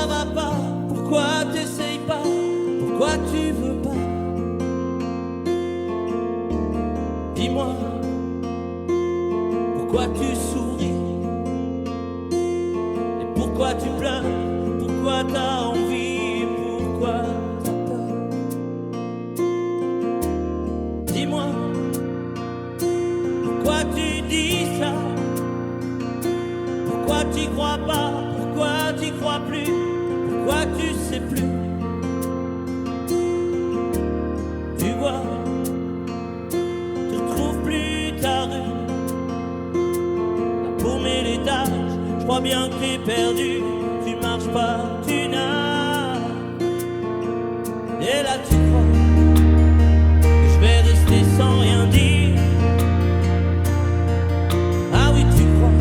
ça va pas? Pourquoi t'essayes pas? Pourquoi tu veux pas? Dis-moi, pourquoi tu souris? Et pourquoi tu pleures? Pourquoi t'as envie? Pourquoi t'as peur? Dis-moi, pourquoi tu dis ça? Pourquoi t'y crois pas? Pourquoi t'y crois plus? Pourquoi tu sais plus? Tu vois, tu retrouves plus ta rue. La paumée, l'étage, je crois bien que t'es perdu. Tu marches pas, tu nages. Et là tu crois que je vais rester sans rien dire. Ah oui, tu crois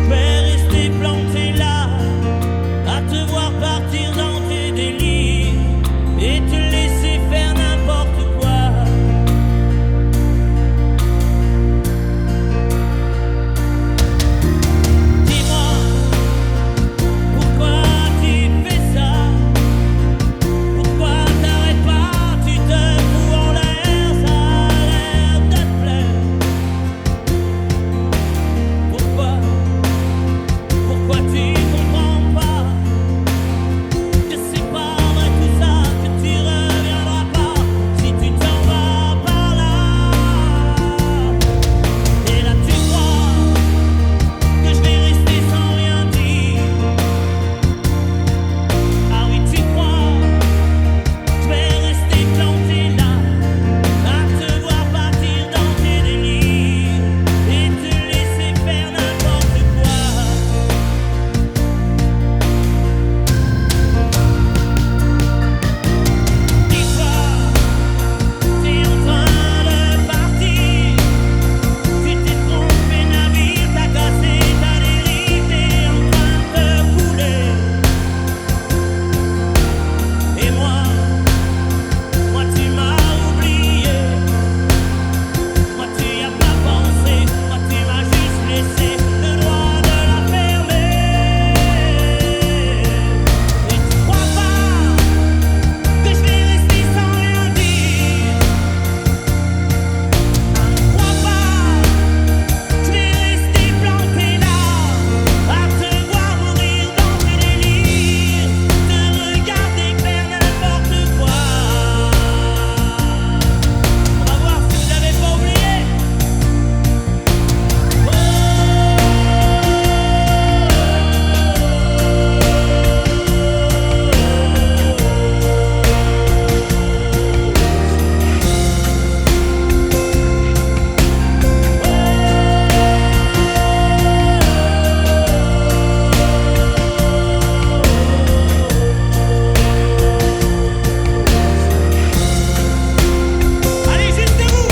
je vais rester planté là, à te voir partir dans tes délires et te laisser faire n'importe quoi. Dis-moi, pourquoi tu fais ça? Pourquoi t'arrêtes pas? Tu te fous en l'air, ça a l'air de te plaire. Pourquoi tu comprends pas que c'est pas vrai tout ça, que tu reviendras pas si tu t'en vas par là? Et là tu crois que je vais rester sans rien dire. Ah oui, tu crois je vais rester planté là, à te voir partir dans tes délires et te laisser faire n'importe quoi. Dis-toi, t'es en train de partir. Tu t'es trompé navire, t'as cassé ta dérive, t'es en train de te couler. Et moi tu m'as oublié. Moi tu y as pas pensé. Moi tu m'as juste laissé le droit de la fermer. Et tu crois pas que je vais rester sans rien dire? Crois pas je vais rester planté là, à te voir mourir dans tes délires, te regarder faire n'importe quoi. On va voir si vous avez pas oublié. Allez, juste vous.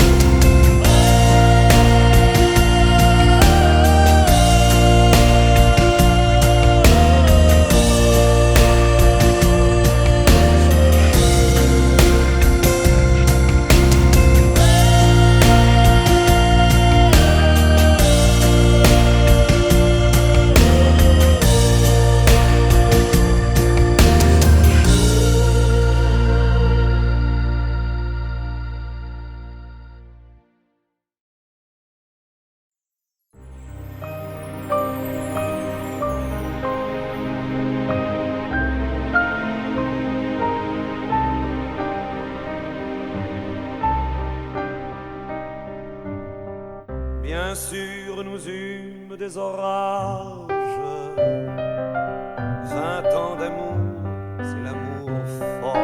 Bien sûr, nous eûmes des orages. 20 ans d'amour, c'est l'amour fort.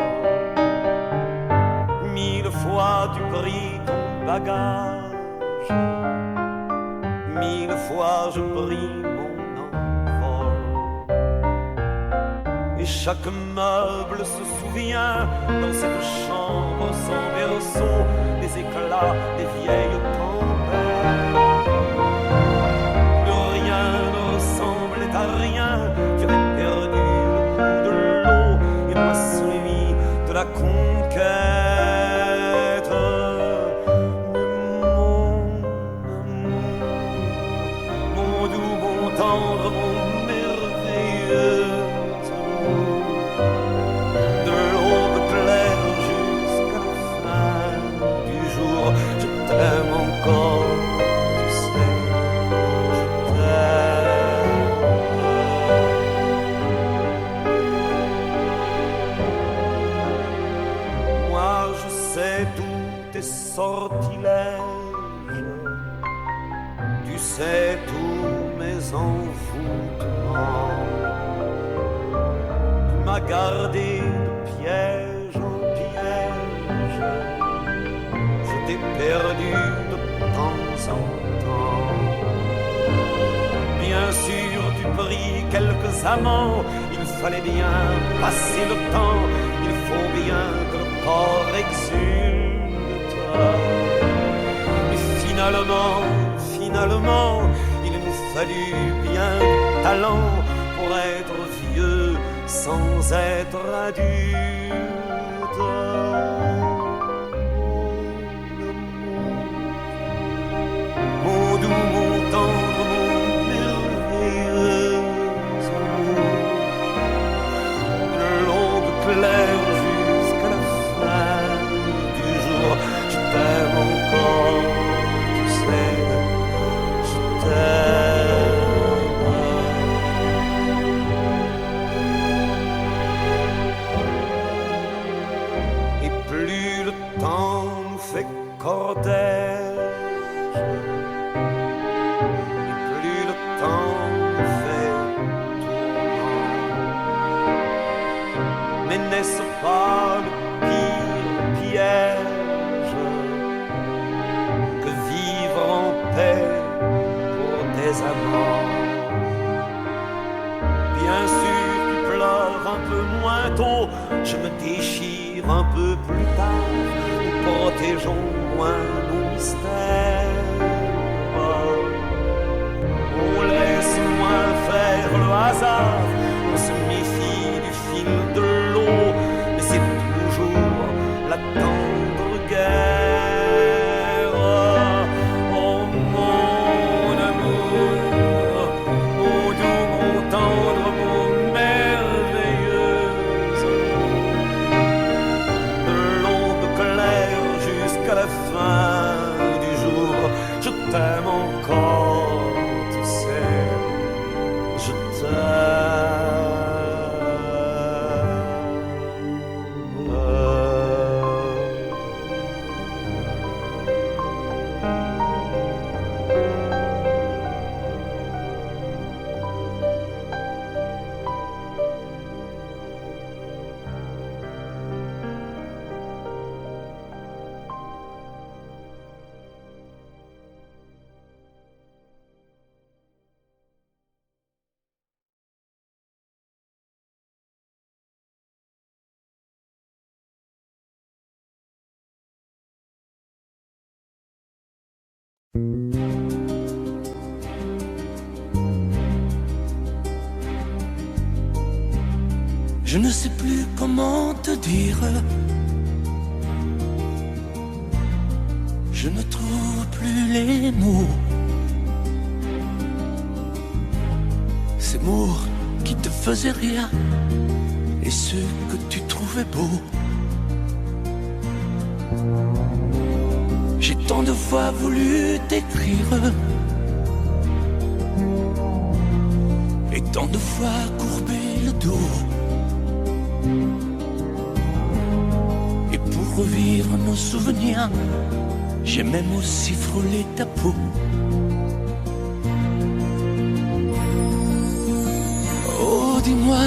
1000 fois tu pris ton bagage. 1000 fois je pris mon envol. Et chaque meuble se souvient dans cette chambre sans berceau des éclats des vieilles tempêtes. Plus rien ne ressemblait à rien. Tu avais perdu le coup de l'eau et moi celui de la conquête. Mais mon amour, mon doux, mon tendre, mon merveilleux, sais tous tes sortilèges, tu sais tous mes envoûtements. Tu m'as gardé de piège en piège, je t'ai perdu de temps en temps. Bien sûr, tu pris quelques amants, il fallait bien passer le temps, il faut bien que le corps exulte. Mais finalement, il nous fallut bien du talent pour être vieux sans être adulte. Mon doux, mon tendre, mon merveilleux amour, de l'aube claire jusqu'à la fin du jour, je t'aime encore, tu sais, je t'aime. Et plus le temps nous fait cortège, et plus le temps nous fait tourment. Mais n'est-ce pas le pire piège que vivre en paix pour des amants? Bien sûr, tu pleures un peu moins tôt, je me déchire un peu plus tard, nous protégeons moins nos mystères. On laisse moins faire le hasard, on se méfie du fil de l'eau, mais c'est toujours la tendre guerre. Oh mon amour, mon doux, mon tendre, mon merveilleux amour, de l'aube claire jusqu'à la fin du jour, je t'aime encore, tu sais, je Je ne sais plus comment te dire. Je ne trouve plus les mots. Ces mots qui te faisaient rire et ceux que tu trouvais beaux. J'ai tant de fois voulu t'écrire et tant de fois courbé le dos. Et pour revivre nos souvenirs, j'ai même aussi frôlé ta peau. Oh, dis-moi,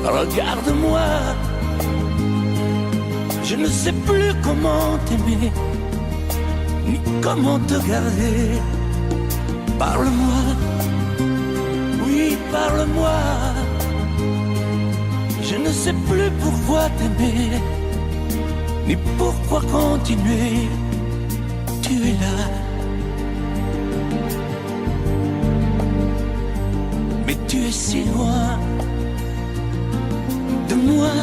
regarde-moi, je ne sais plus comment t'aimer, ni comment te garder. Parle-moi, oui, parle-moi. Je ne sais plus pourquoi t'aimer, ni pourquoi continuer. Tu es là, mais tu es si loin de moi.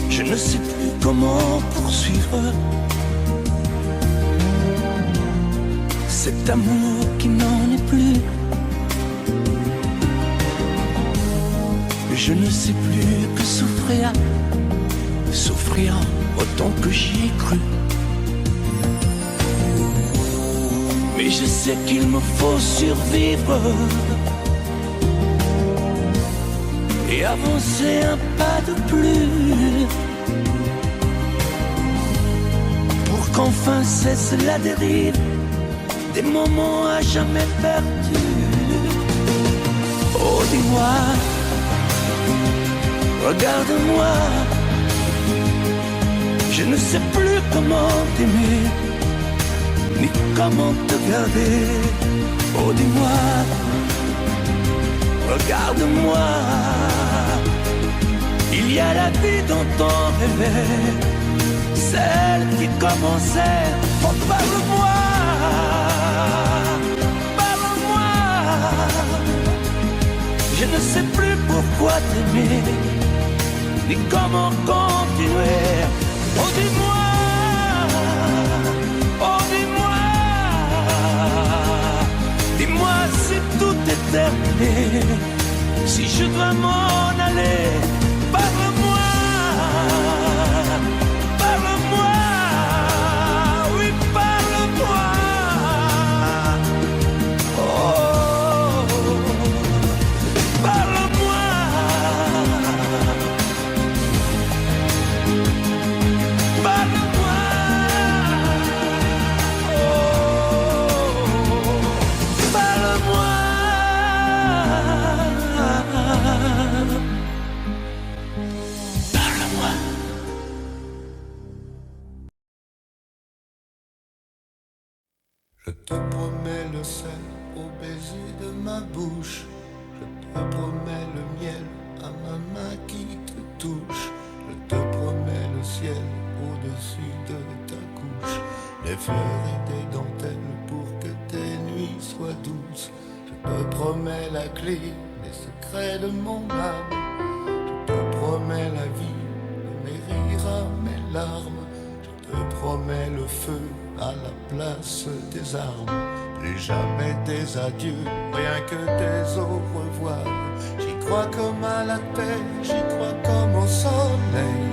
Je ne sais plus comment poursuivre cet amour qui n'en est plus. Je ne sais plus que souffrir, souffrir autant que j'y ai cru. Mais je sais qu'il me faut survivre et avancer un pas de plus pour qu'enfin cesse la dérive des moments à jamais perdus. Oh, dis-moi, regarde-moi, je ne sais plus comment t'aimer, ni comment te garder. Oh, dis-moi, regarde-moi, il y a la vie dont on rêvait, celle qui commençait. Oh, parle-moi, parle-moi, je ne sais plus pourquoi t'aimer, ni comment continuer. Oh, dis-moi, oh, dis-moi, dis-moi si tout est terminé, si je dois m'en aller. Parle-moi, parle-moi, oui, parle-moi. Oh, parle-moi. Parle-moi, oh, parle-moi. Parle-moi. Je te promets le sel au baiser de ma bouche. Je te promets le miel à ma main qui te touche. Je te promets le ciel au-dessus de ta couche. Des fleurs et des dentelles pour que tes nuits soient douces. Je te promets la clé des secrets de mon âme. Je te promets la vie de mes rires à mes larmes. Je te promets le feu à la place des armes. Plus jamais des adieux, rien que des au revoir. J'y crois comme à la terre, j'y crois comme au soleil.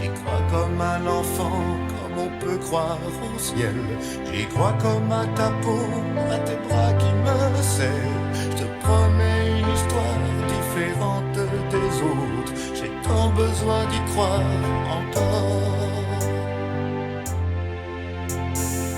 J'y crois comme un enfant, comme on peut croire au ciel. J'y crois comme à ta peau, à tes bras qui me serrent. Je te promets une histoire différente des autres. J'ai tant besoin d'y croire encore.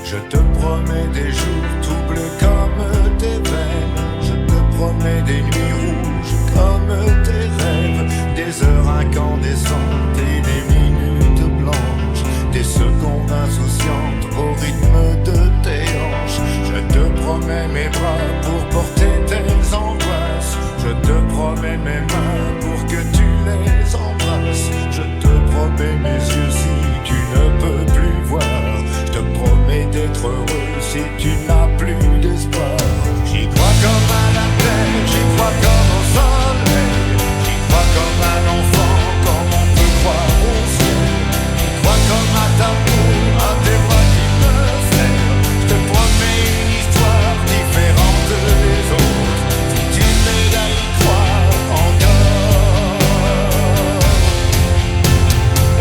Je te promets des jours tout bleus comme tes veines. Je te promets des nuits rouges comme tes rêves. Des heures incandescentes et des minutes blanches. Des secondes insouciantes au rythme de tes hanches. Je te promets mes bras pour porter tes angoisses. Je te promets mes mains pour que tu les embrasses. Je te promets mes yeux si tu ne peux plus voir. Je te promets d'être heureux si tu n'as plus d'espoir. J'y crois comme à la terre, j'y crois comme au soleil. J'y crois comme un enfant, comme on peut croire au ciel. J'y crois comme à ta peau, à tes bras qui me serrent. Je te promets une histoire différente des autres. Si tu m'aides à y croire encore.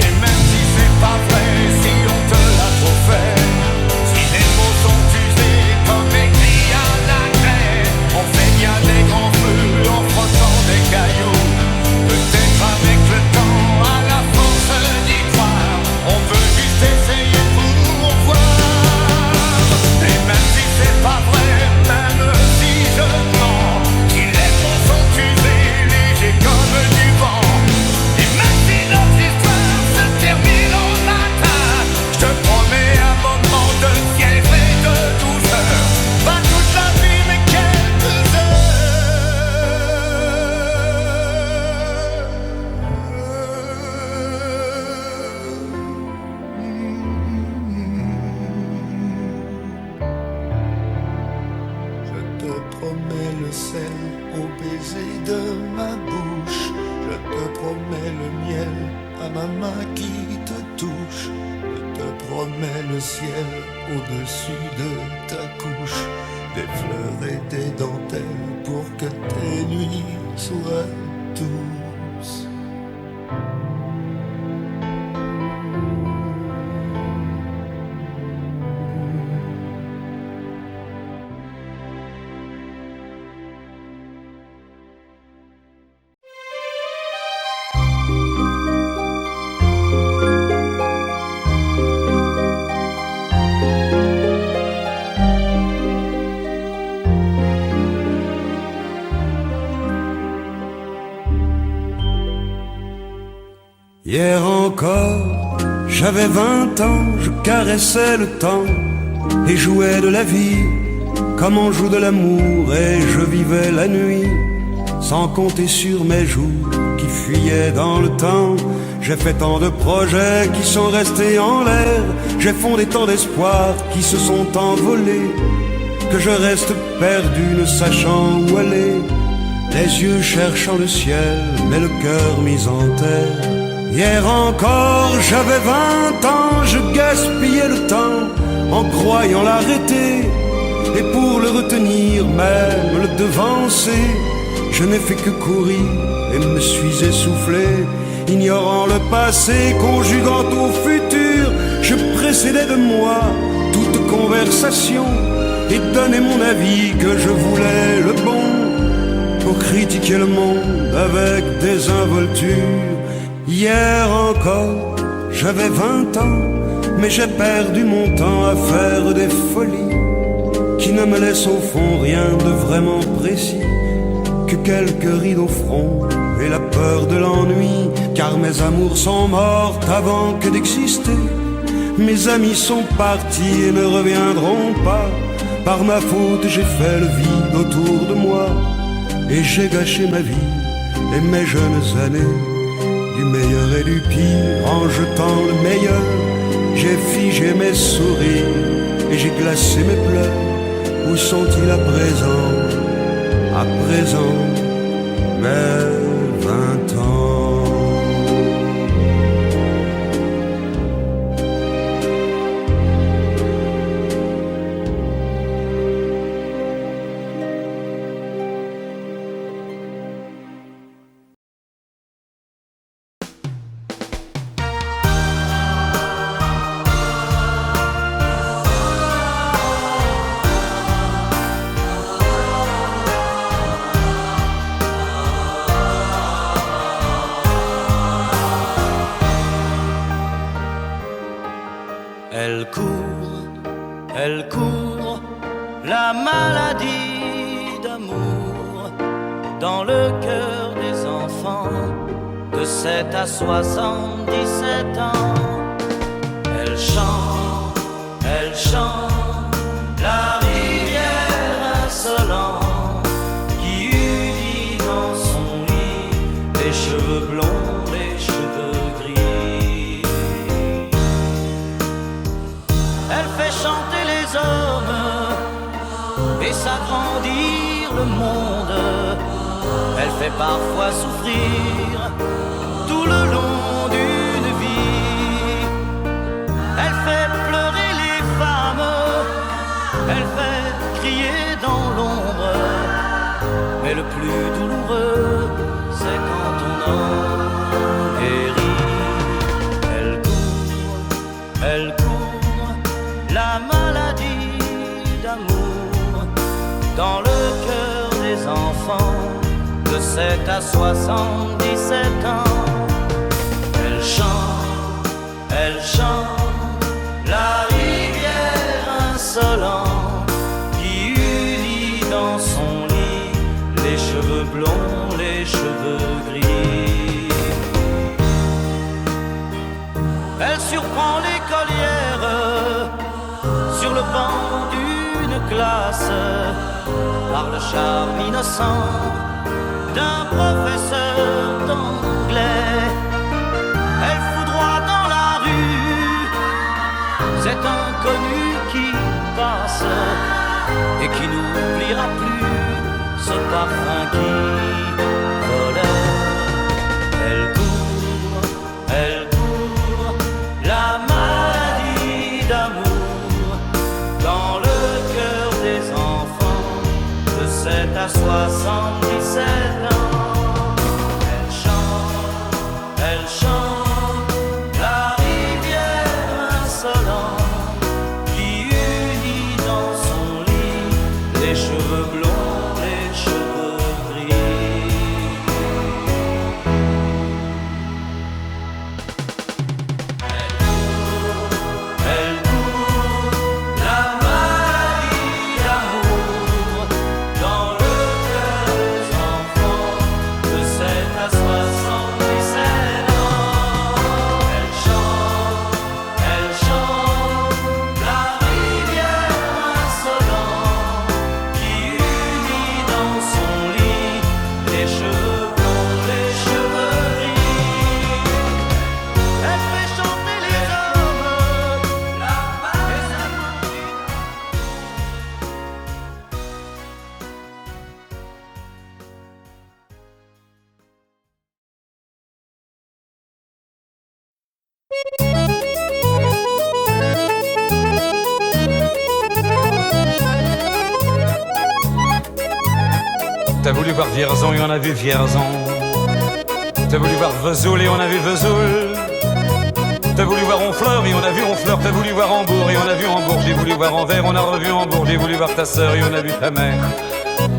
Et même si c'est pas vrai, si on te l'a trop fait. Si les mots sont usés comme écrit à la craie, on fait bien des grands feux en frottant des cailloux. Peut-être avec le temps, à la force d'y croire, on peut juste essayer pour voir. Et même si c'est pas vrai, même si je mens, si les mots sont usés, légers comme du vent. Et même si notre histoire se termine au matin, je te promets un moment de fièvre et de douceur. Pas toute la vie mais quelques heures. Je te promets le sel au baiser de ma bouche. Je te promets le miel à ma main qui te touche. Je te promets le ciel au-dessus de ta couche. Des fleurs et des dentelles pour que tes nuits soient douces. Hier encore, j'avais 20 ans, je caressais le temps et jouais de la vie comme on joue de l'amour, et je vivais la nuit sans compter sur mes jours qui fuyaient dans le temps. J'ai fait tant de projets qui sont restés en l'air, j'ai fondé tant d'espoirs qui se sont envolés, que je reste perdu ne sachant où aller, les yeux cherchant le ciel mais le cœur mis en terre. Hier encore j'avais 20 ans, je gaspillais le temps en croyant l'arrêter, et pour le retenir, même le devancer, je n'ai fait que courir et me suis essoufflé. Ignorant le passé, conjuguant au futur, je précédais de moi toute conversation et donnais mon avis que je voulais le bon, pour critiquer le monde avec désinvolture. Hier encore, j'avais 20 ans, mais j'ai perdu mon temps à faire des folies qui ne me laissent au fond rien de vraiment précis, que quelques rides au front et la peur de l'ennui. Car mes amours sont mortes avant que d'exister, mes amis sont partis et ne reviendront pas. Par ma faute j'ai fait le vide autour de moi, et j'ai gâché ma vie et mes jeunes années. Du meilleur et du pire, en jetant le meilleur, j'ai figé mes sourires et j'ai glacé mes pleurs. Où sont-ils à présent, mes 20 ans? Elle court, la maladie d'amour dans le cœur des enfants de 7 à 77 ans. Elle chante la rivière insolente qui unit dans son lit les cheveux blonds, les cheveux gris. Elle fait chanter les hommes et s'agrandir le monde. Elle fait parfois souffrir tout le long d'une vie. Elle fait pleurer les femmes, elle fait crier dans l'ombre. Mais le plus douloureux, c'est quand on en guérit. Elle court, la maladie d'amour dans le cœur des enfants de 7 à 77 ans. Elle chante la rivière insolente qui unit dans son lit les cheveux blonds, les cheveux gris. Elle surprend l'écolière sur le banc d'une classe par le charme innocent d'un professeur d'anglais. Elle foudroie dans la rue cet inconnu qui passe et qui n'oubliera plus ce parfum qui volait. Elle court, la maladie d'amour dans le cœur des enfants de 7 à 77 ans. T'as voulu voir Vierzon et on a vu Vierzon. T'as voulu voir Vesoul et on a vu Vesoul. T'as voulu voir Honfleur et on a vu Honfleur. T'as voulu voir Hambourg et on a vu Hambourg. J'ai voulu voir Anvers, on a revu Hambourg. J'ai voulu voir ta sœur et on a vu ta mère.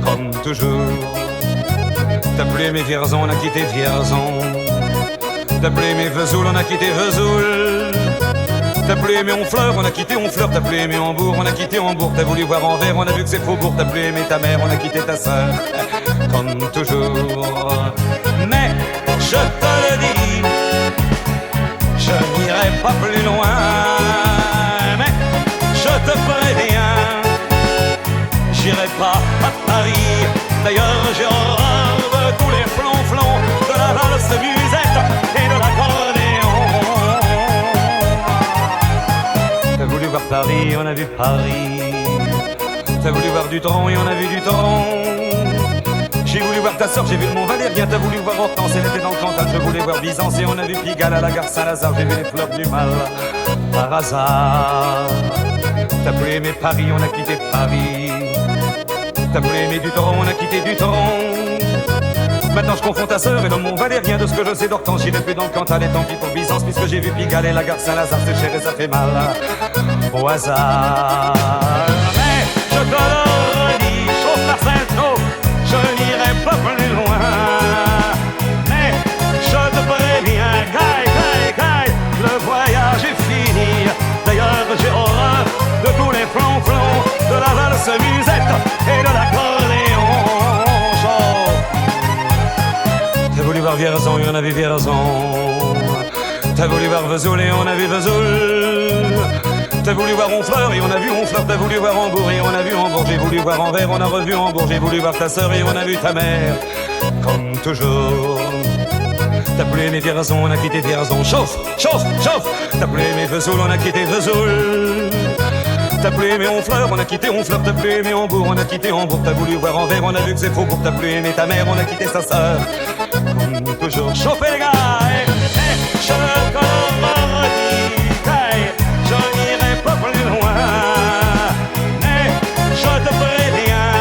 Comme toujours. T'as plus aimé Vierzon, on a quitté Vierzon. T'as plus aimé Vesoul, on a quitté Vesoul. T'as plus aimé Honfleur, on a quitté Honfleur. T'as plus aimé Hambourg, on a quitté Hambourg. T'as voulu voir Anvers, on a vu que c'est Faubourg. T'as plus aimé ta mère, on a quitté ta sœur. Comme toujours. Mais je te le dis, je n'irai pas plus loin. Mais je te préviens, j'irai pas à Paris. D'ailleurs j'ai horreur de tous les flonflons, de la valse musette et de l'accordéon. T'as voulu voir Paris, on a vu Paris. T'as voulu voir Dutron et on a vu Dutron. J'ai voulu voir ta sœur, j'ai vu le Mont Valérien. T'as voulu voir Hortense, elle était dans le Cantal. Je voulais voir Byzance et on a vu Pigalle à la gare Saint-Lazare. J'ai vu les fleurs du mal par hasard. T'as plus aimé Paris, on a quitté Paris. T'as plus aimé Dutron, on a quitté Dutron. Maintenant je confonds ta sœur et le Mont Valérien. De ce que je sais d'Hortense, j'irai plus dans le Cantal. Et tant pis pour Byzance, puisque j'ai vu Pigalle et la gare Saint-Lazare. C'est cher et ça fait mal au hasard. Mais je te le redis, chauffe Marcel, je n'irai pas plus loin. Mais je te préviens, caille, le voyage est fini. D'ailleurs j'ai horreur de tous les flonflons, de la valse musette et de l'accordéon. T'as voulu voir Vierzon et on a vu Vierzon. T'as voulu voir Vesoul et on a vu Vesoul. T'as voulu voir Honfleur et on a vu Honfleur. T'as voulu voir Hambourg et on a vu Hambourg. J'ai voulu voir Anvers, on a revu Hambourg. J'ai voulu voir ta sœur et on a vu ta mère. Comme toujours. T'as plus aimé Vierzon, on a quitté Vierzon. Chauffe. T'as plus aimé Vesoul, on a quitté Vesoul. T'as plus aimé Honfleur, on a quitté Honfleur. T'as plus aimé Hambourg, on a quitté Hambourg. T'as voulu voir Anvers, on a vu que c'est Faubourg. T'as plus aimé ta mère, on a quitté sa sœur. Comme toujours. Chauffez les gars, je te redis, je n'irai pas plus loin. Mais je te préviens,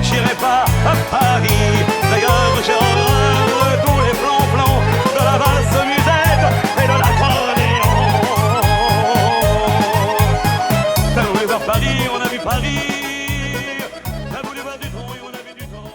j'irai pas à Paris. D'ailleurs j'ai horreur de tous les flonflons, de la valse musette et de l'accordéon. T'as voulu voir Paris, on a vu Paris. T'as voulu voir Dutron et on a vu Dutron.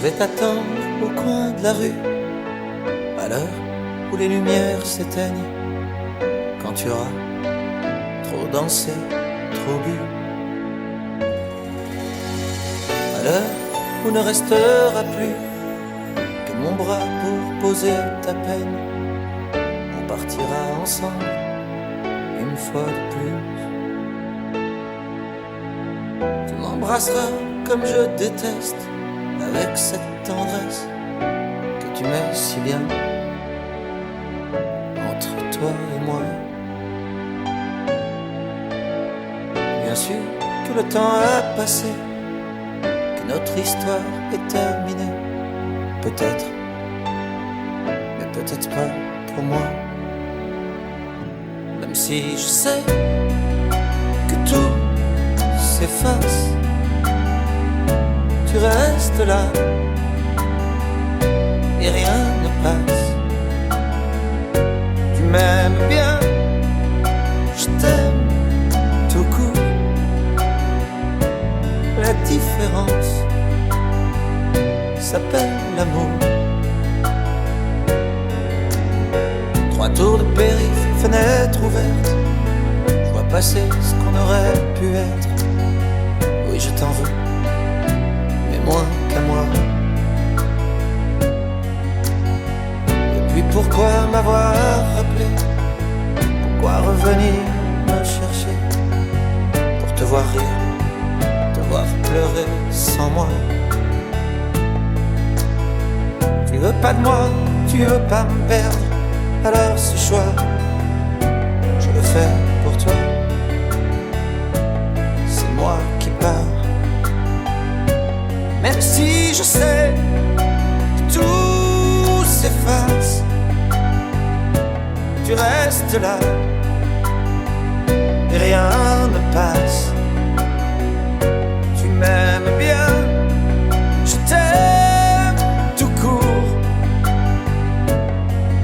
Je vais t'attendre au coin de la rue, à l'heure où les lumières s'éteignent, quand tu auras trop dansé, trop bu. À l'heure où ne restera plus que mon bras pour poser ta peine, on partira ensemble une fois de plus. Tu m'embrasseras comme je déteste, avec cette tendresse que tu mets si bien entre toi et moi. Bien sûr que le temps a passé, que notre histoire est terminée. Peut-être, mais peut-être pas pour moi. Même si je sais que tout s'efface, tu restes là et rien ne passe. Tu m'aimes bien, je t'aime tout court. La différence s'appelle l'amour. 3 tours de périph', fenêtre ouverte, je vois passer ce qu'on aurait pu être. Oui, je t'en veux, mais moins qu'à moi. Et puis pourquoi m'avoir rappelé? Pourquoi revenir me chercher? Pour te voir rire, te voir pleurer sans moi. Tu veux pas de moi, tu veux pas me perdre. Alors ce choix, je le fais pour toi. C'est moi qui pars. Même si je sais que tout s'efface, tu restes là et rien ne passe. Tu m'aimes bien, je t'aime tout court.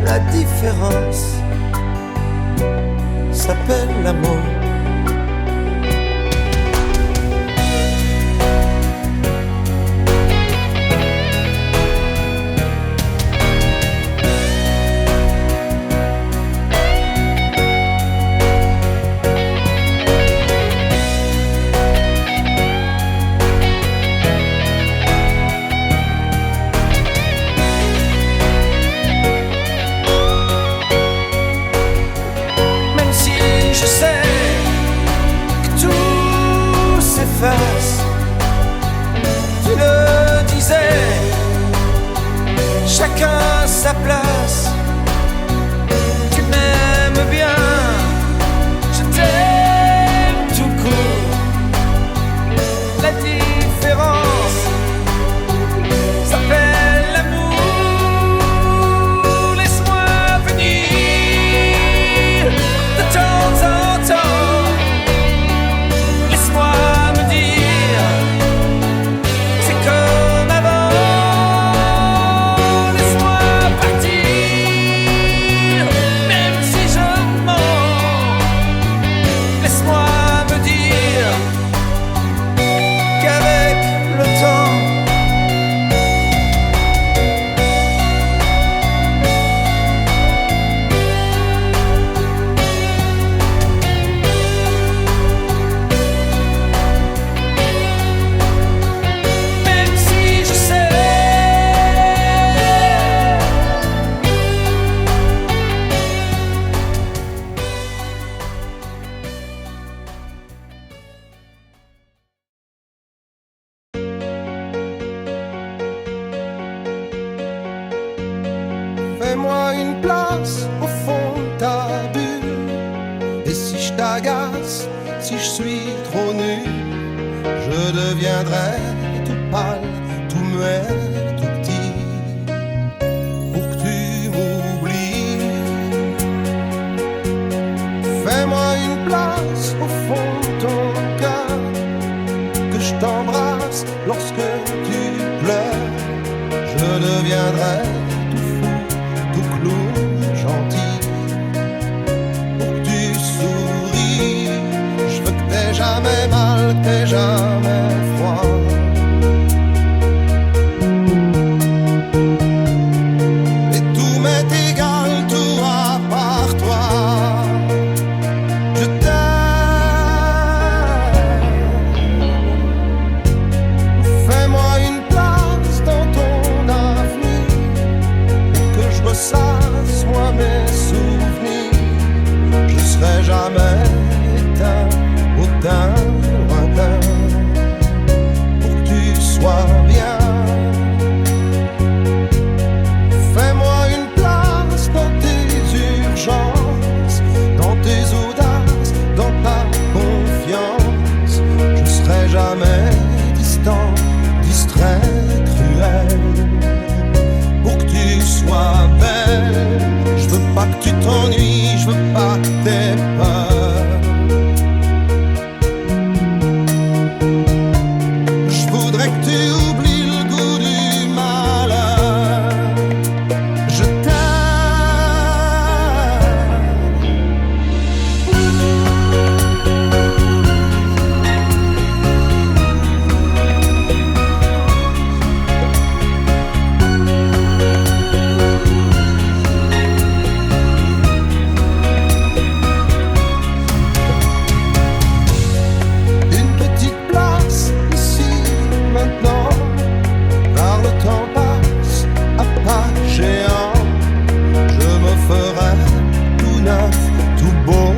La différence s'appelle l'amour. Tu le disais, chacun sa place. Tu m'aimes bien, je t'aime tout court. La différence s'appelle l'amour. Laisse-moi venir de temps en temps. Laisse-moi fais-moi une place au fond de ta bulle. Et si je t'agace, si je suis trop nul, je deviendrai tout pâle, tout muet, tout petit, pour que tu m'oublies. Fais-moi une place au fond de ton cœur, que je t'embrasse lorsque tu pleures. Je deviendrai gentil, pour que tu souris. Je veux que t'aies jamais mal, que t'aies jamais froid. ressasse moi mes souvenirs. Je serai jamais éteint, autant lointain, pour que tu sois bien. Fais-moi une place dans tes urgences, dans tes audaces, dans ta confiance. Je serai jamais distant, distrait, cruel, pour que tu sois belle. Je veux pas que tu t'ennuies, je veux pas que t'aies peur. Je voudrais que tu oublies le goût du malheur. Je une petite place ici maintenant, car le temps passe à pas géant. Je me ferai tout neuf, tout beau,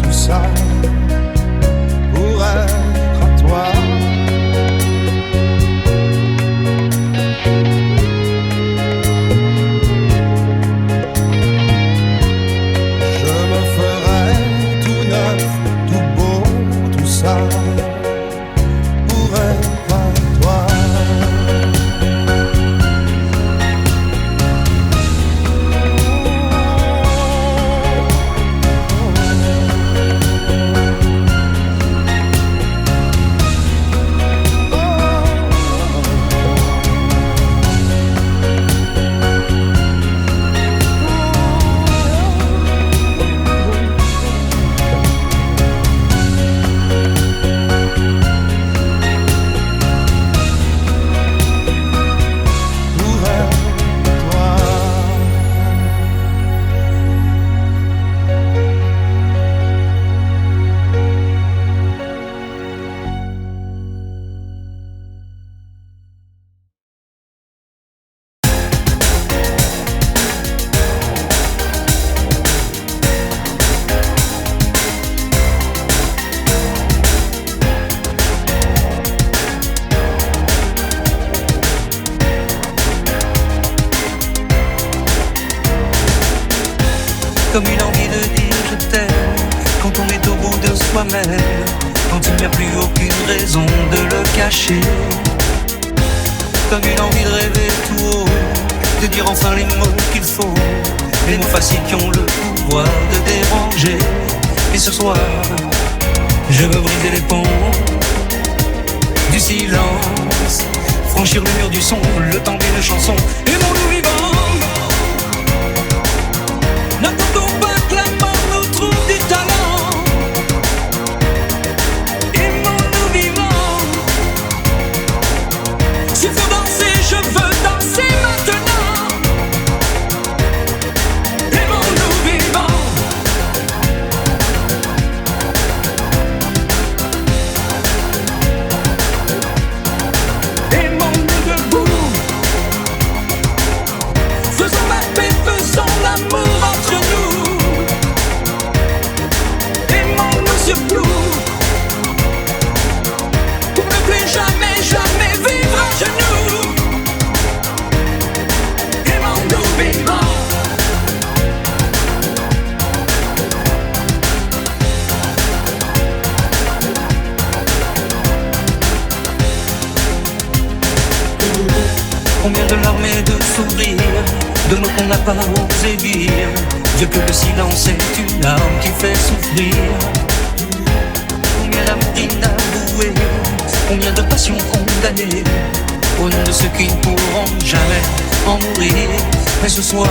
tout ça pour être à toi. Je me ferai tout neuf, tout beau, tout ça pour être à toi. Pour être toi. Comme une envie de dire je t'aime, quand on est au bout de soi-même, quand il n'y a plus aucune raison de le cacher. Comme une envie de rêver tout haut, de dire enfin les mots qu'il faut, les mots faciles qui ont le pouvoir de déranger. Et ce soir, je veux briser les ponts du silence, franchir le mur du son, le temps d'une chanson. Aimons-nous vivants. N'attendons pas que la mort nous trouve du talent. Aimons-nous vivants. S'il faut danser, je veux danser maintenant. Aimons-nous vivants. Aimons-nous debout. Faisons la paix, faisons l'amour entre nous. Aimons-nous surtout, pour ne plus jamais, jamais vivre à genoux. Aimons-nous vivants. Combien de larmes et de sourires, de mots qu'on n'a pas osé dire. Dieu que le silence est une arme qui fait souffrir. Combien d'amour inavoué, combien de passions condamnées, au nom de ceux qui ne pourront jamais en mourir. Mais ce soir,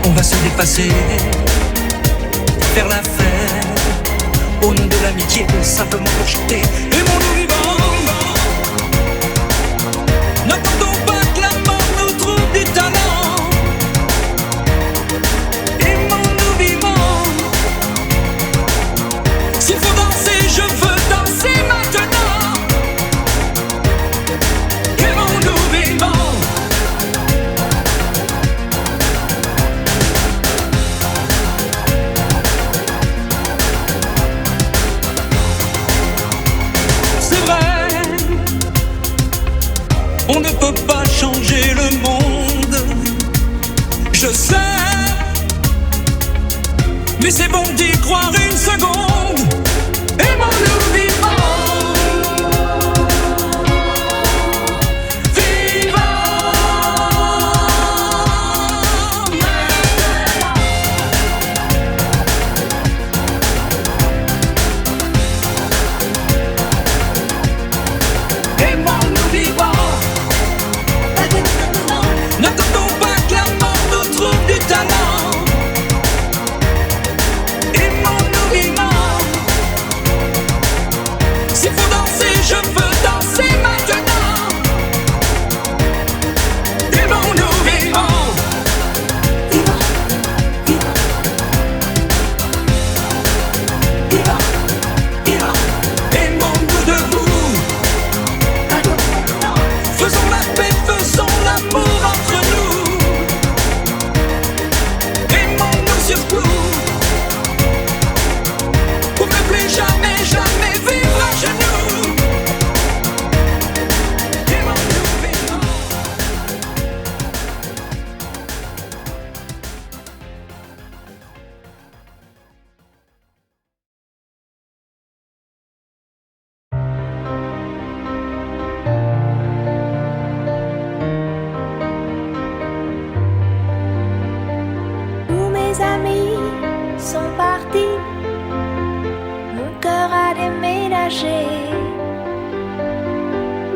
on va se dépasser, faire la fête, au nom de l'amitié, simplement pour chanter. Aimons-nous vivants. N'attendons pas que la mort nous trouve du talent. Aimons-nous vivants. S'il faut danser, je veux danser maintenant. Aimons-nous vivants. mais c'est bon d'y croire une seconde. Aimons-nous vivants.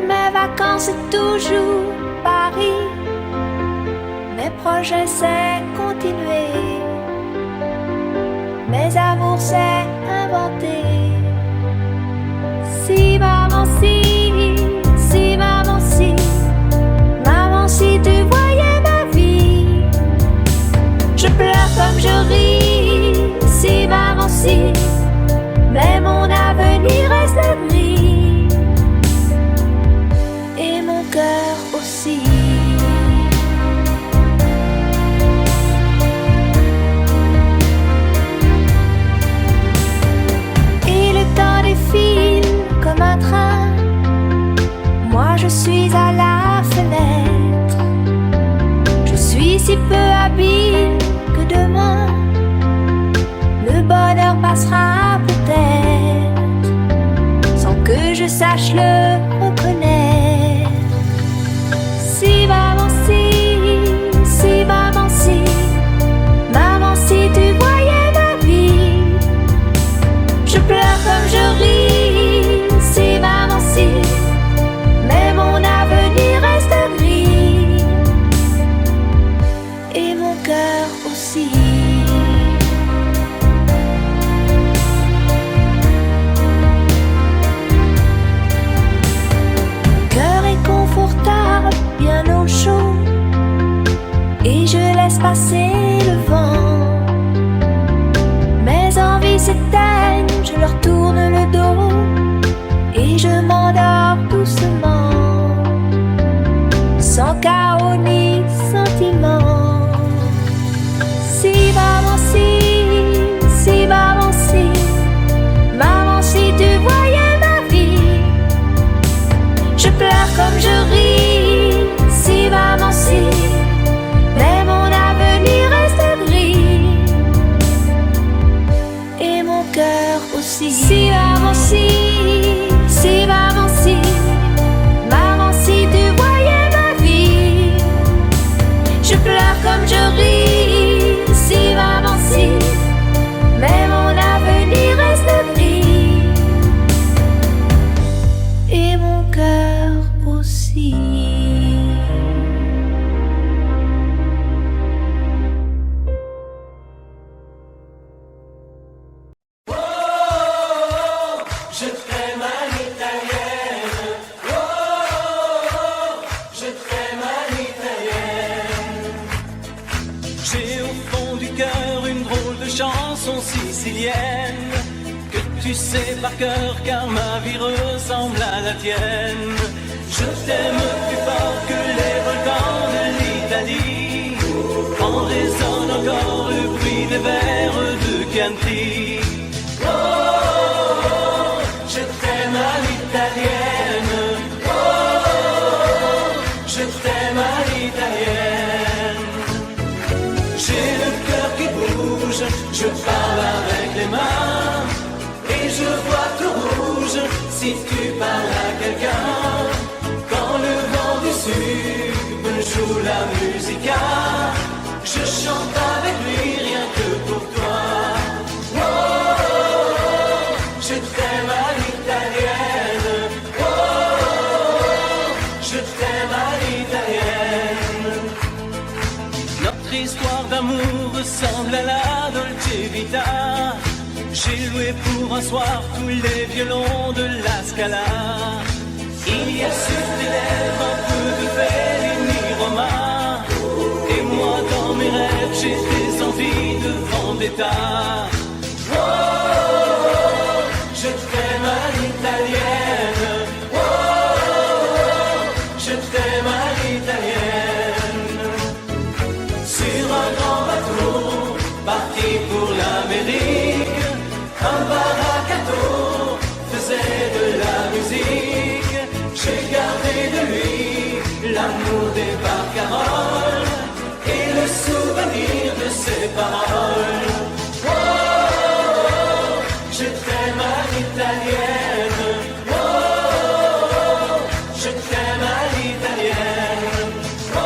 Mes vacances c'est toujours Paris, mes projets c'est continuer, mes amours c'est inventer. Si maman si maman si tu voyais ma vie, je pleure comme je ris. Si maman si, mais mon avenir reste gris, et mon cœur aussi. Et le temps défile comme un train, moi je suis à la fenêtre. Je suis si peu habile que demain le bonheur passera peut-être, sans que je sache le reconnaître. Si maman si maman si tu voyais ma vie, je pleure comme je ris. Si maman si, mais mon avenir reste gris, et mon cœur aussi. Bien au chaud, et je laisse passer le vent. Mes envies s'éteignent, je leur tourne le dos, et je m'endors doucement, sans chaos ni sentiment. Si maman si maman si tu voyais ma vie, je pleure comme je ris. Si maman si, mais mon avenir reste gris, et mon cœur aussi. Si maman si tu voyais ma vie, je pleure comme je ris. Si maman si, mais mon avenir reste gris, et mon cœur aussi. Sicilienne que tu sais par cœur, car ma vie ressemble à la tienne. Je t'aime plus fort que les volcans de l'Italie, en résonne encore le bruit des vers de Chianti. Oh, je t'aime à l'italienne. Oh, je t'aime à l'italienne. J'ai le cœur qui bouge, je parle Notre histoire d'amour ressemble à la Dolce Vita. J'ai loué pour un soir tous les violons de la Scala. Il y a sur tes lèvres un peu de Fellini Roma. Et moi dans mes rêves j'ai des envies de vendetta. Oh, je t'aime à l'italienne. Oh, je t'aime à l'italienne. Sur un grand bateau, parti pour l'Amérique, un baracato faisait de la musique. J'ai gardé de lui l'amour des barcaroles et le souvenir de ses paroles. Oh, je t'aime à l'italienne. Oh, je t'aime à l'italienne. Oh,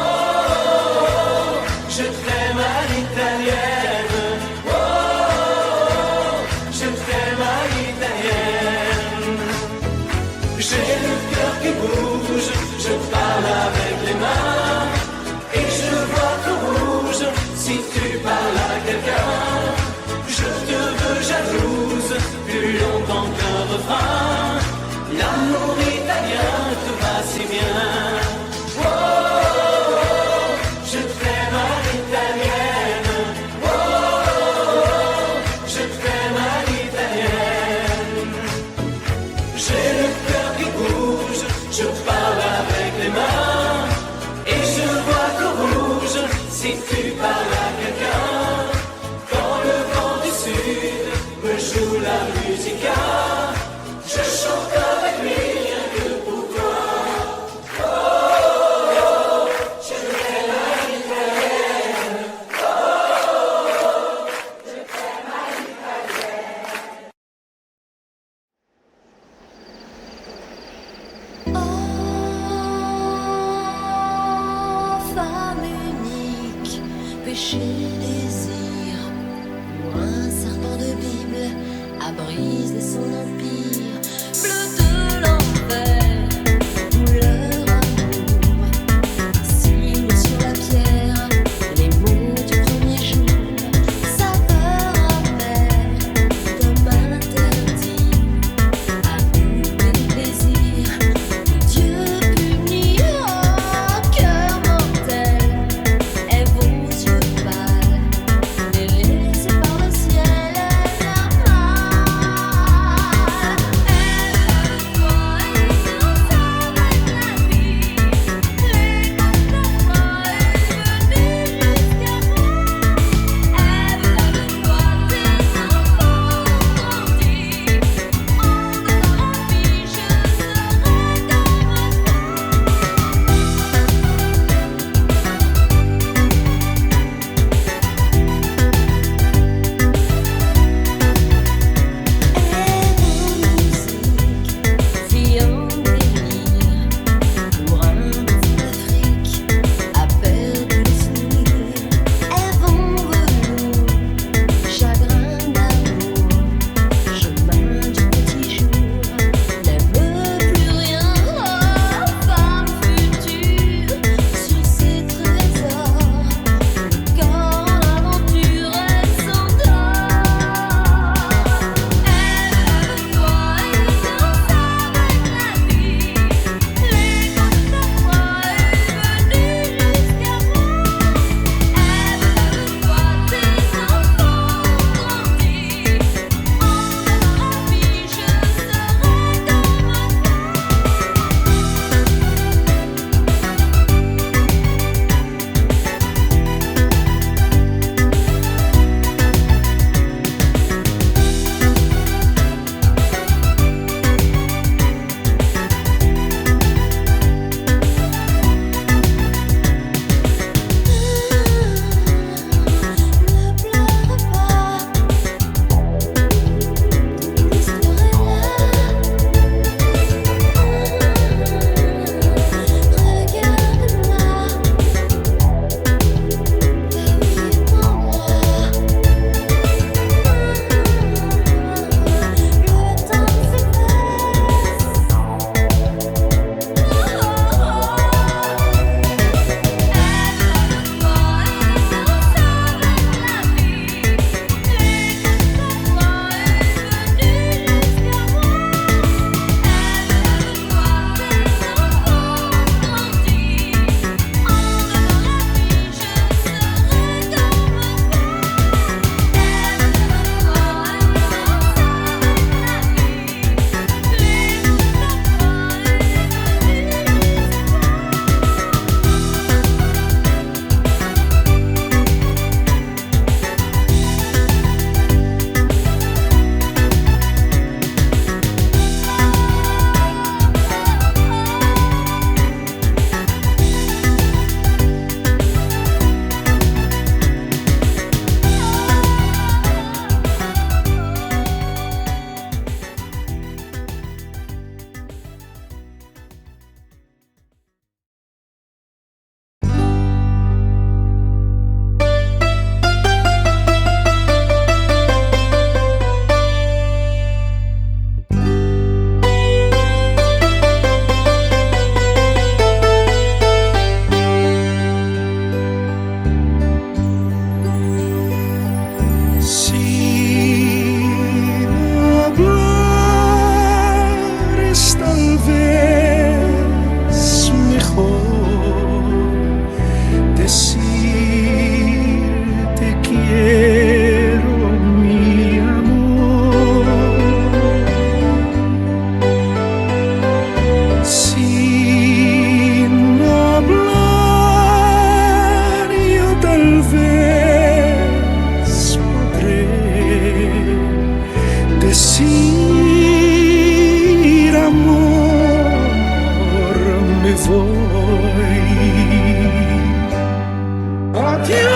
je t'aime à l'italienne. Oh, je t'aime à l'italienne. J'ai le cœur qui bouge, je parle avec les mains et je vois tout rouge si tu parles à quelqu'un. Je te veux jalouse plus longtemps qu'un refrain. L'amour italien te va si bien. Oh, je t'aime à l'italienne. Oh, je t'aime à l'italienne. J'ai le cœur qui bouge, je parle avec les mains et je vois tout rouge si tu parles à quelqu'un. Quand le vent du sud me joue la musica, je chante avec lui rien que pour toi. Oh, je t'aime à l'italienne. Oh, je t'aime à l'italienne. Oh, femme unique, péché, désir, ou un serpent de Bible à briser son empire, bleu de l'enfer, couleur amour, signe sur la pierre, les mots du premier jour, saveur amère, comme un interdit, amour et plaisir, Dieu punit, oh, cœur mortel, et vos yeux pâles,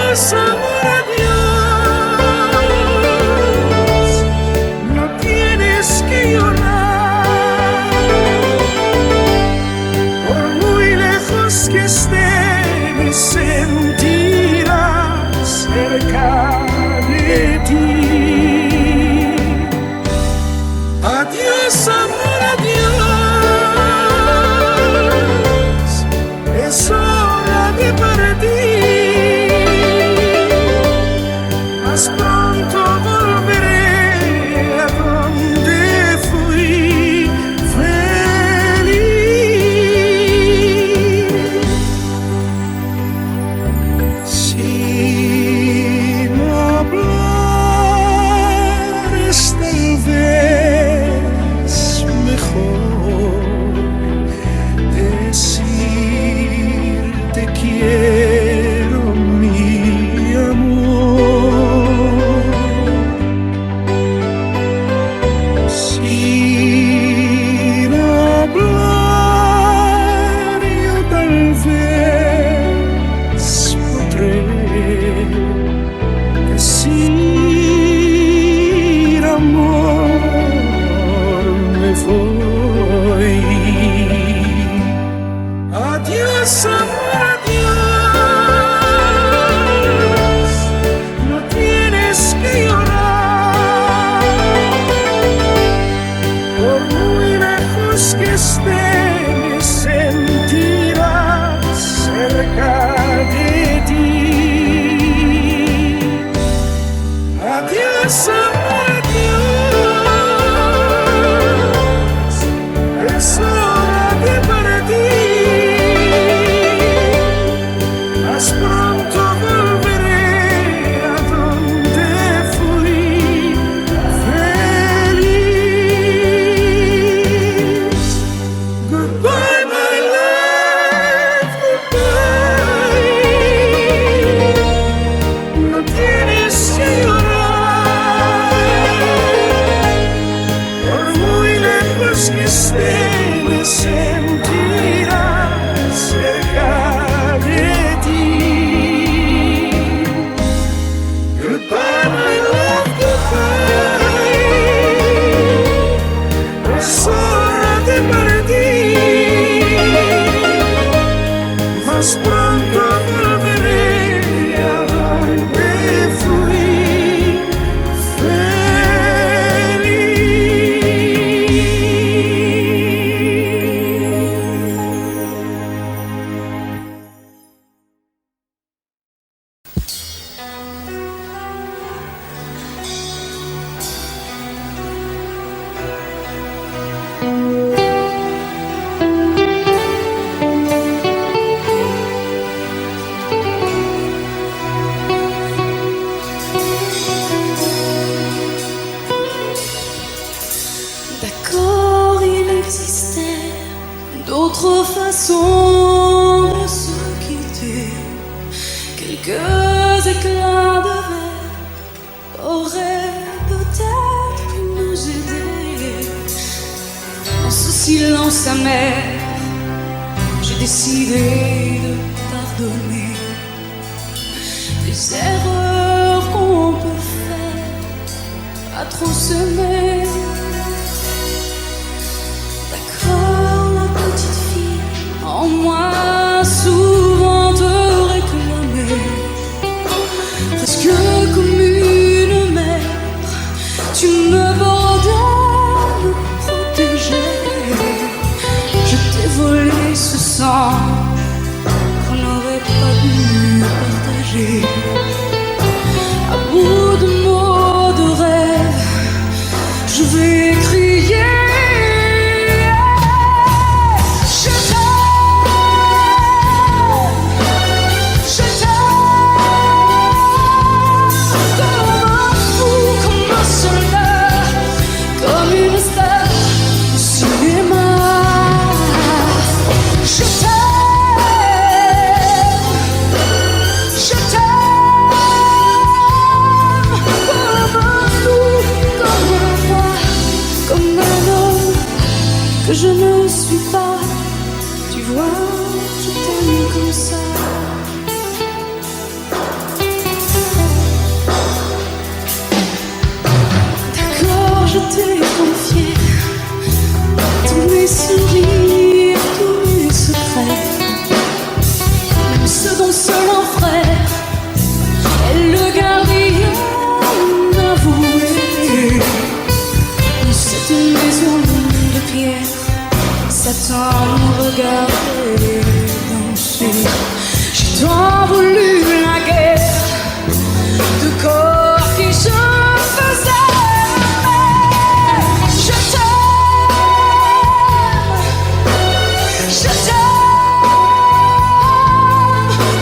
Adiós, amor, adiós. No tienes que llorar. Por muy lejos que esté, me sentirás cerca de ti. Adiós, amor, adiós. Es hora de partir. Más pronto volveré a donde fui feliz. Si no hablares, tal vez mejor decir te quiero, mi amor. Si no hablar, yo tal vez podré decir amor, me voy. Adiós, amor, adiós. No tienes que llorar. Por muy lejos que esté, me sentirás cerca de ti. Adiós, amor, adiós. Es hora de partir. Más pronto volveré a donde fui feliz. Goodbye, my love, goodbye. No tienes que llorar. Por muy lejos que esté, me sentirás cerca de ti. Goodbye, my love, goodbye. Es hora de partir. Más pronto volveré a donde fui D'accord, il existait d'autres façons de se quitter. Quelques éclats de verre auraient peut-être pu nous aider. Dans ce silence amer, j'ai décidé de pardonner les erreurs qu'on peut faire à trop s'aimer. D'accord, la petite fille en moi souvent te réclamait, presque comme une mère, tu me bordais, me protégeais. Je t'ai volé ce sang qu'on n'aurait pas dû partager. À bout de mots, de rêves, je vais crier. Je t'aime, sans nous regarder danser. J'ai tant voulu la guerre de corps qui se faisaient. Je t'aime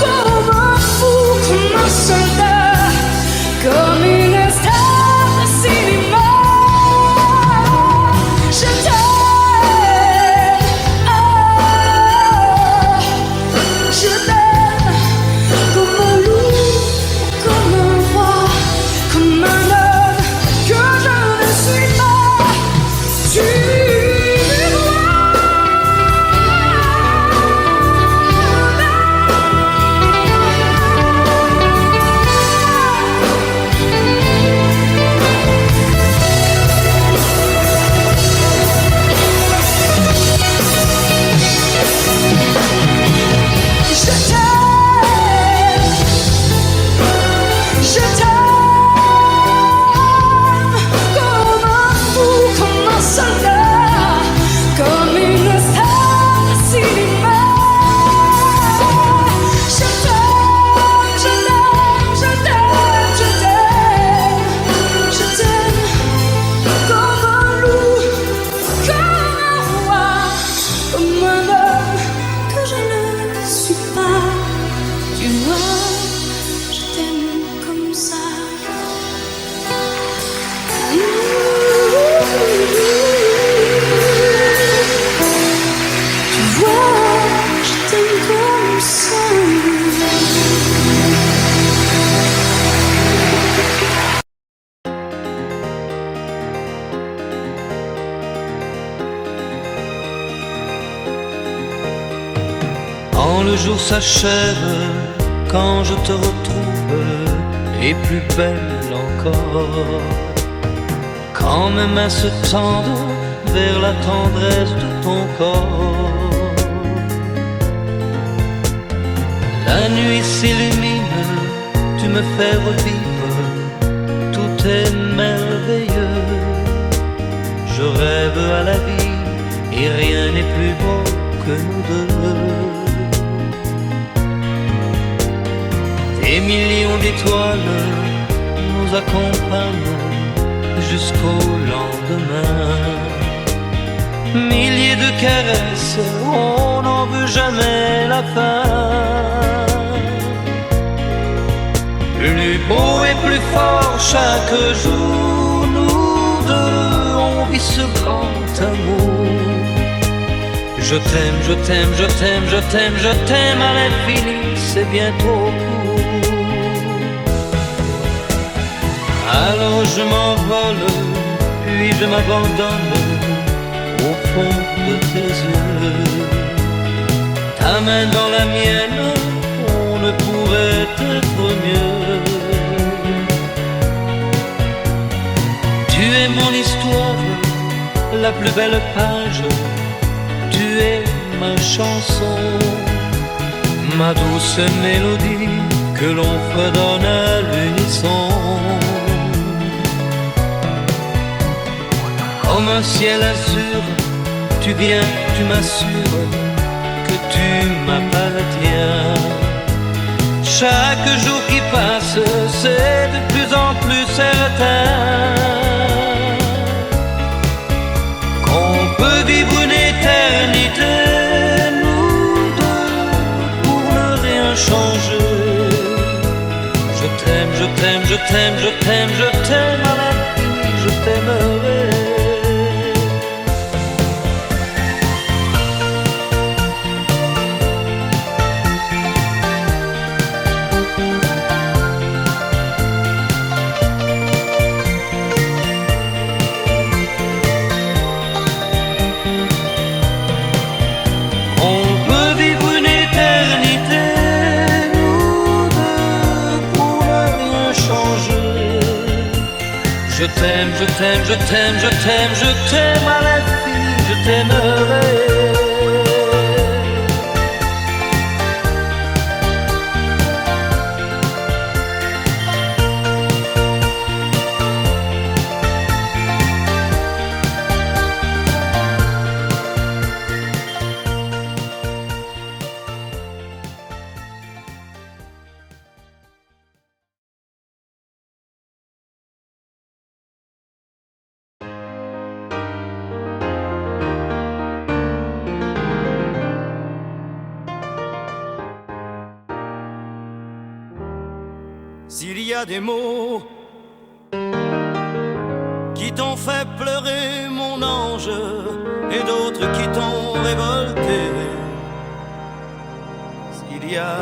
comme un fou, comme un soldat, comme une star de cinéma. Je t'aime, je t'aime comme un loup, comme un roi, comme un homme que je ne suis pas. Tu je t'aime comme un fou, comme un soldat, comme une star de cinéma. Je t'aime, je t'aime, je t'aime, je t'aime, je t'aime comme un loup, comme un roi, comme un homme que je ne suis pas. Tu vois, je t'aime comme ça. Tu vois, je t'aime comme ça. Quand le jour s'achève, quand je te retrouve, et plus belle encore, quand mes mains se tendent vers la tendresse de ton corps, la nuit s'illumine, tu me fais revivre, tout est merveilleux. Je rêve à la vie et rien n'est plus beau que nous deux. Des millions d'étoiles nous accompagnent jusqu'au lendemain. Milliers de caresses, on n'en veut jamais la fin. Plus beau et plus fort chaque jour, nous deux, on vit ce grand amour. Je t'aime, je t'aime, je t'aime, je t'aime, je t'aime à l'infini, c'est bien trop court. Alors je m'envole, puis je m'abandonne au fond de tes yeux. Ta main dans la mienne, on ne pourrait être mieux. Tu es mon histoire, la plus belle page. Tu es ma chanson, ma douce mélodie que l'on fredonne à l'unisson. Comme un ciel azur, tu viens, tu m'assures que tu m'appartiens. Chaque jour qui passe, c'est de plus en plus certain qu'on peut vivre une éternité, nous deux, pour ne rien changer. Je t'aime, je t'aime, je t'aime, je t'aime, je t'aime à l'infini, je t'aimerai. Je t'aime, je t'aime, je t'aime, je t'aime, je t'aime à l'infini, je t'aimerai. S'il y a des mots qui t'ont fait pleurer, mon ange, et d'autres qui t'ont révolté, s'il y a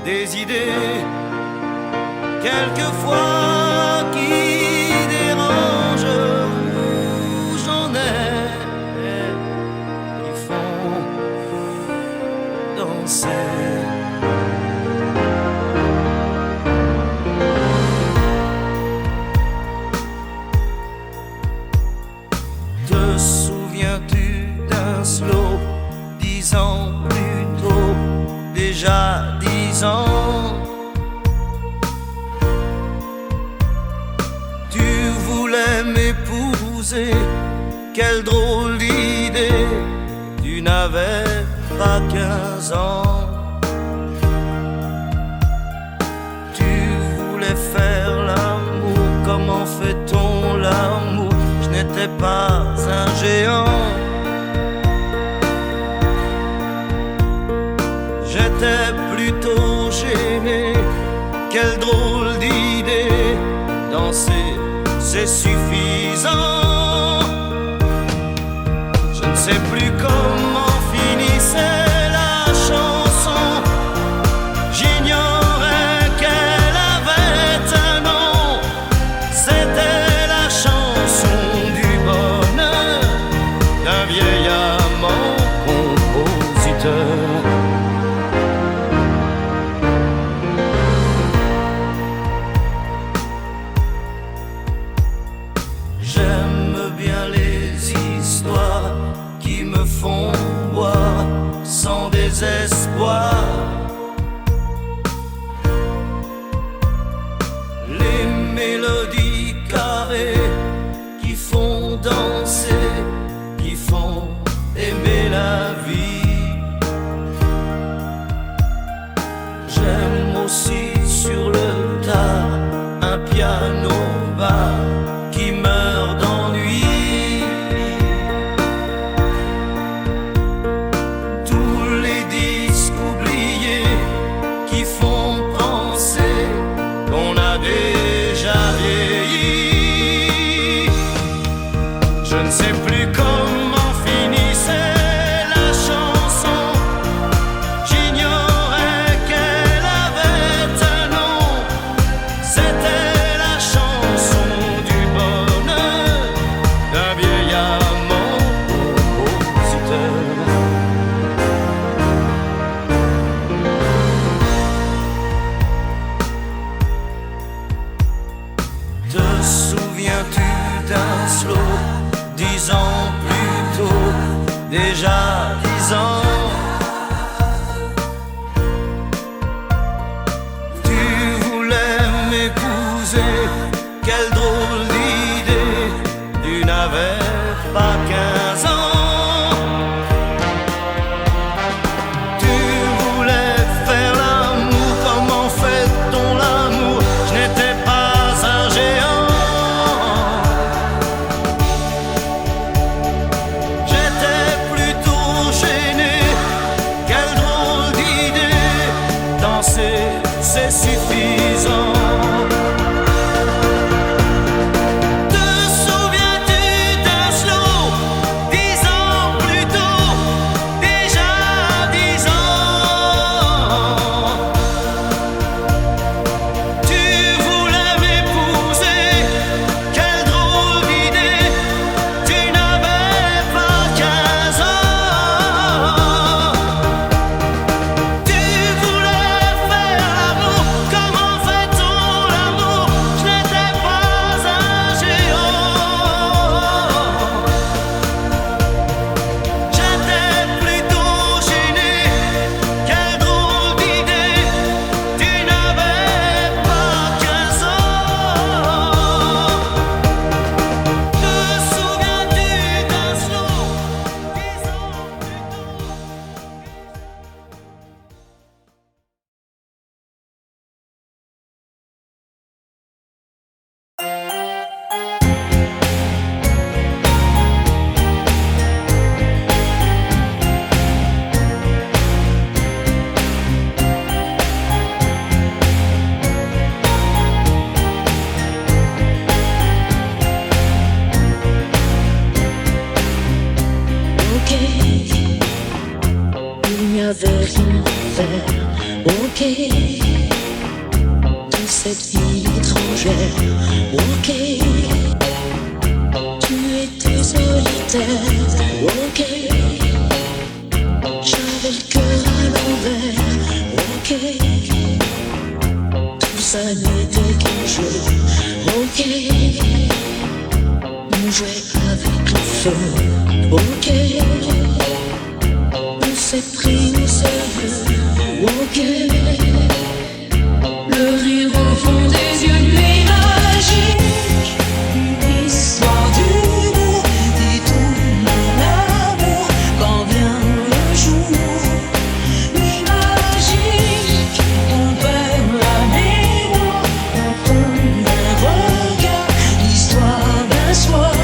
des idées quelquefois qui dérangent, j'en ai qui font danser. Te souviens-tu d'un slow 10 ans plus tôt, déjà 10 ans? Tu voulais m'épouser, quelle drôle d'idée, tu n'avais pas 15 ans. Tu voulais faire l'amour, comment fait-on l'amour? Je n'étais pas un géant, j'étais plutôt gêné, quelle drôle d'idée, danser c'est suffisant. Je ne sais plus comment finissait la chanson, j'ignorais qu'elle avait un nom, c'était la chanson du bonheur d'un vieil amant compositeur. J'aime bien les histoires qui me font boire sans désespoir, les mélodies carrées qui font danser, qui font aimer la vie. J'aime aussi sur le tard un piano bas qui meurt d'ennui. Tous les disques oubliés qui font penser qu'on a déjà vieilli. Je ne sais plus comment finissait la chanson, j'ignorais qu'elle avait un nom, c'était la chanson du bonheur d'un vieil amant compositeur. Te souviens-tu d'un slow 10 ans plus tôt, déjà 10 ans? Tu voulais m'épouser, quelle drôle d'idée, tu n'avais pas 15 ans. Tu voulais faire l'amour, comment fait-on l'amour? Je n'étais pas un géant, j'étais plutôt gêné, quelle drôle d'idée, danser c'est suffisant. Te souviens-tu d'un slow 10 ans plus tôt, déjà 10 ans? Tu voulais m'épouser, quelle drôle d'idée, tu n'avais pas 15 ans. Tu voulais faire l'amour, comment cette ville étrangère. Ok, tu étais solitaire. Ok, j'avais le cœur à l'envers. Ok, tout ça n'était qu'un jeu. Ok, on jouait avec le feu. Ok, on s'est pris au sérieux. Ok, le rire au fond des yeux, nuit magique, une histoire d'une et tout mon amour quand vient le jour. Nuit magique, on perd la mémoire, on tombe un regard, l'histoire d'un soir.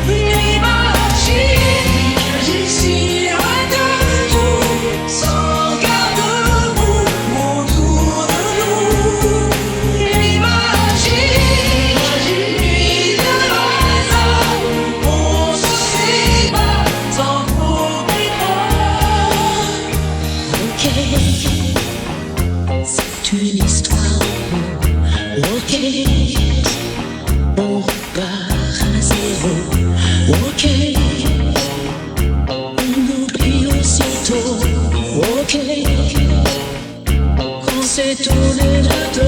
Nuit magique, ici loin de nous, sans garde-bout autour de nous. Nuit magique, nuit de hasard, on se sépare sans problème. Ok, c'est une histoire. Ok, on repart à zéro. Ok, on oublie aussitôt. Ok, quand c'est tourné de